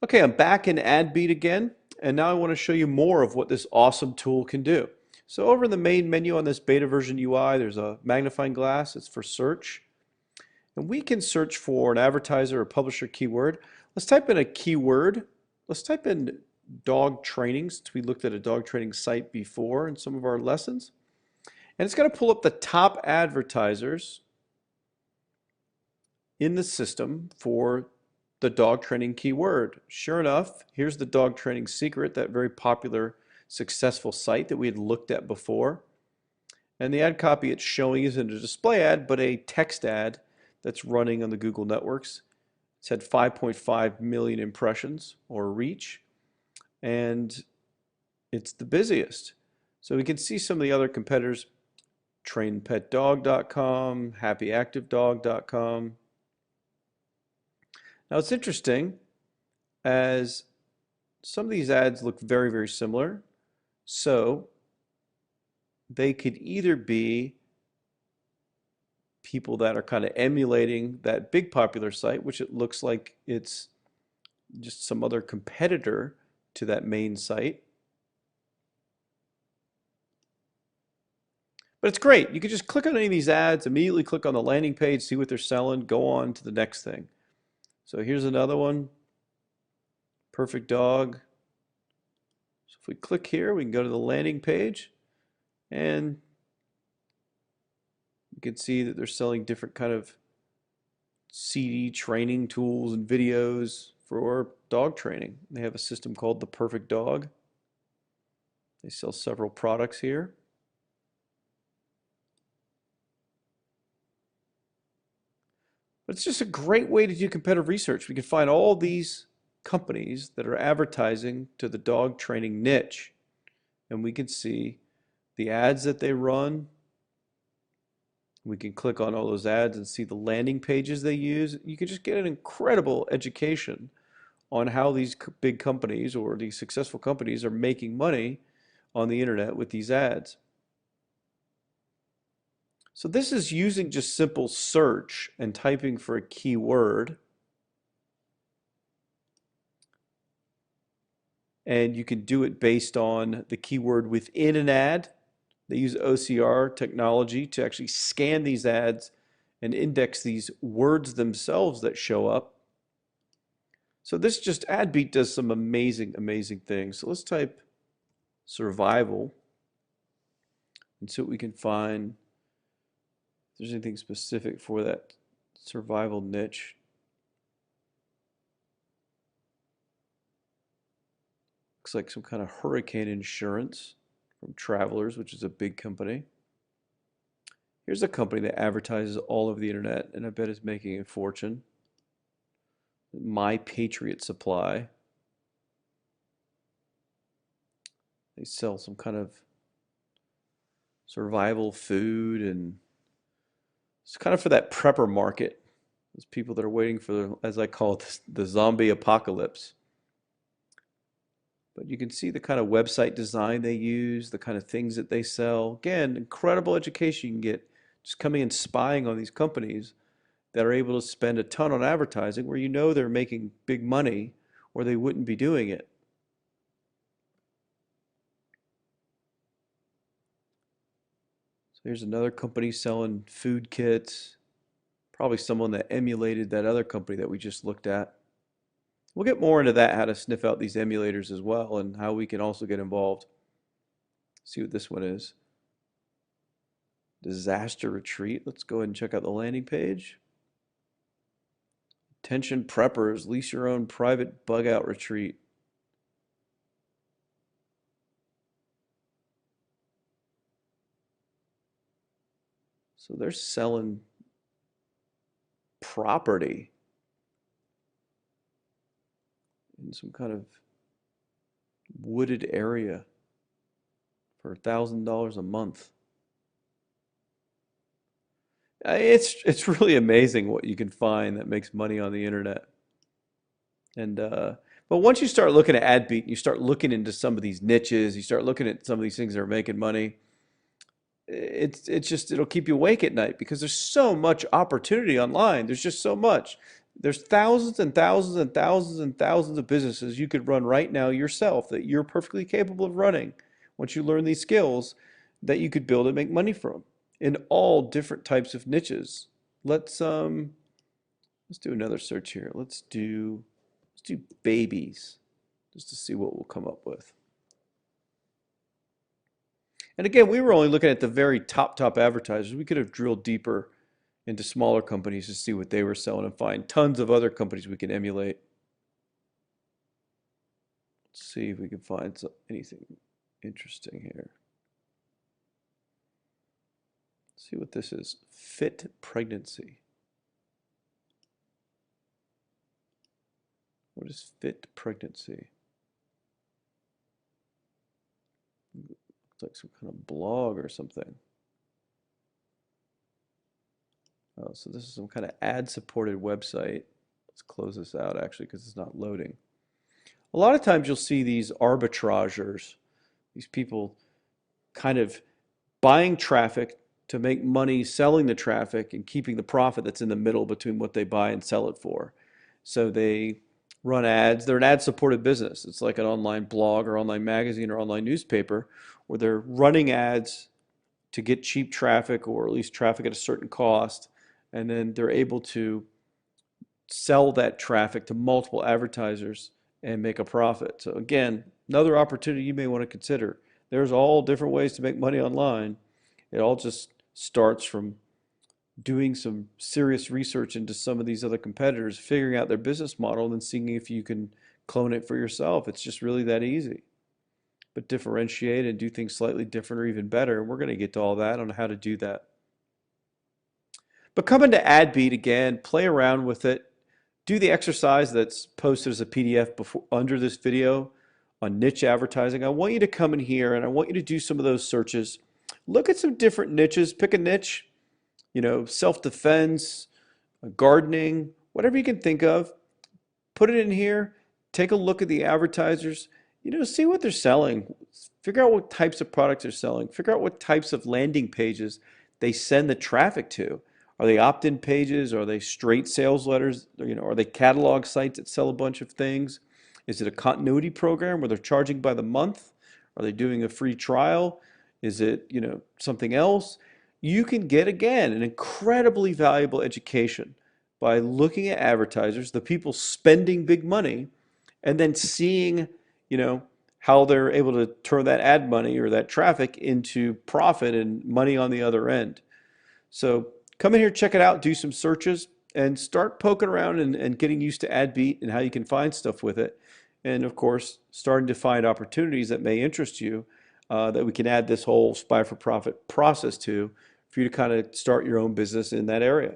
Okay, I'm back in AdBeat again, and now I want to show you more of what this awesome tool can do. So over in the main menu on this beta version UI, there's a magnifying glass. It's for search. And we can search for an advertiser or publisher keyword. Let's type in a keyword. Let's type in dog training, since we looked at a dog training site before in some of our lessons. And it's going to pull up the top advertisers in the system for the dog training keyword. Sure enough, here's the Dog Training Secret, that very popular, successful site that we had looked at before. And the ad copy it's showing isn't a display ad, but a text ad that's running on the Google networks. It's had 5.5 million impressions or reach, and it's the busiest. So we can see some of the other competitors: trainpetdog.com, happyactivedog.com. Now it's interesting, as some of these ads look very, very similar. So they could either be people that are kind of emulating that big popular site, which it looks like it's just some other competitor to that main site. But it's great. You can just click on any of these ads, immediately click on the landing page, see what they're selling, go on to the next thing. So here's another one, Perfect Dog. So if we click here, we can go to the landing page, and you can see that they're selling different kind of CD training tools and videos for dog training. They have a system called the Perfect Dog. They sell several products here. But it's just a great way to do competitive research. We can find all these companies that are advertising to the dog training niche, and we can see the ads that they run. We can click on all those ads and see the landing pages they use. You can just get an incredible education on how these big companies or these successful companies are making money on the internet with these ads. So this is using just simple search and typing for a keyword. And you can do it based on the keyword within an ad. They use OCR technology to actually scan these ads and index these words themselves that show up. So this just AdBeat does some amazing, amazing things. So let's type survival and see what we can find. If there's anything specific for that survival niche. Looks like some kind of hurricane insurance from Travelers, which is a big company. Here's a company that advertises all over the internet, and I bet is making a fortune. My Patriot Supply. They sell some kind of survival food, and it's kind of for that prepper market. Those people that are waiting for, as I call it, the zombie apocalypse. But you can see the kind of website design they use, the kind of things that they sell. Again, incredible education you can get just coming and spying on these companies that are able to spend a ton on advertising where you know they're making big money or they wouldn't be doing it. So here's another company selling food kits, probably someone that emulated that other company that we just looked at. We'll get more into that, how to sniff out these emulators as well, and how we can also get involved. See what this one is. Disaster retreat. Let's go ahead and check out the landing page. Attention preppers, lease your own private bug out retreat. So they're selling property in some kind of wooded area for $1,000 a month. It's really amazing what you can find that makes money on the internet. And but once you start looking at AdBeat, you start looking into some of these niches, you start looking at some of these things that are making money. It's just it'll keep you awake at night because there's so much opportunity online. There's just so much. There's thousands and thousands and thousands and thousands of businesses you could run right now yourself that you're perfectly capable of running once you learn these skills that you could build and make money from in all different types of niches. Let's do another search here. Let's do babies just to see what we'll come up with. And again, we were only looking at the very top advertisers. We could have drilled deeper into smaller companies to see what they were selling and find tons of other companies we can emulate. Let's see if we can find anything interesting here. Let's see what this is. Fit pregnancy. What is fit pregnancy? Looks like some kind of blog or something. Oh, so this is some kind of ad-supported website. Let's close this out actually because it's not loading. A lot of times you'll see these arbitrageurs, these people kind of buying traffic to make money selling the traffic and keeping the profit that's in the middle between what they buy and sell it for. So they run ads. They're an ad-supported business. It's like an online blog or online magazine or online newspaper where they're running ads to get cheap traffic or at least traffic at a certain cost, and then they're able to sell that traffic to multiple advertisers and make a profit. So again, another opportunity you may want to consider. There's all different ways to make money online. It all just starts from doing some serious research into some of these other competitors, figuring out their business model, and then seeing if you can clone it for yourself. It's just really that easy. But differentiate and do things slightly different or even better. We're going to get to all that on how to do that. But come into AdBeat again, play around with it. Do the exercise that's posted as a PDF under this video on niche advertising. I want you to come in here and I want you to do some of those searches. Look at some different niches. Pick a niche, self-defense, gardening, whatever you can think of. Put it in here. Take a look at the advertisers. See what they're selling. Figure out what types of products they're selling. Figure out what types of landing pages they send the traffic to. Are they opt-in pages? Are they straight sales letters? Are they catalog sites that sell a bunch of things? Is it a continuity program where they're charging by the month? Are they doing a free trial? Is it, something else? You can get, again, an incredibly valuable education by looking at advertisers, the people spending big money, and then seeing, how they're able to turn that ad money or that traffic into profit and money on the other end. So come in here, check it out, do some searches, and start poking around and getting used to AdBeat and how you can find stuff with it. And of course, starting to find opportunities that may interest you that we can add this whole Spy for Profit process to for you to kind of start your own business in that area.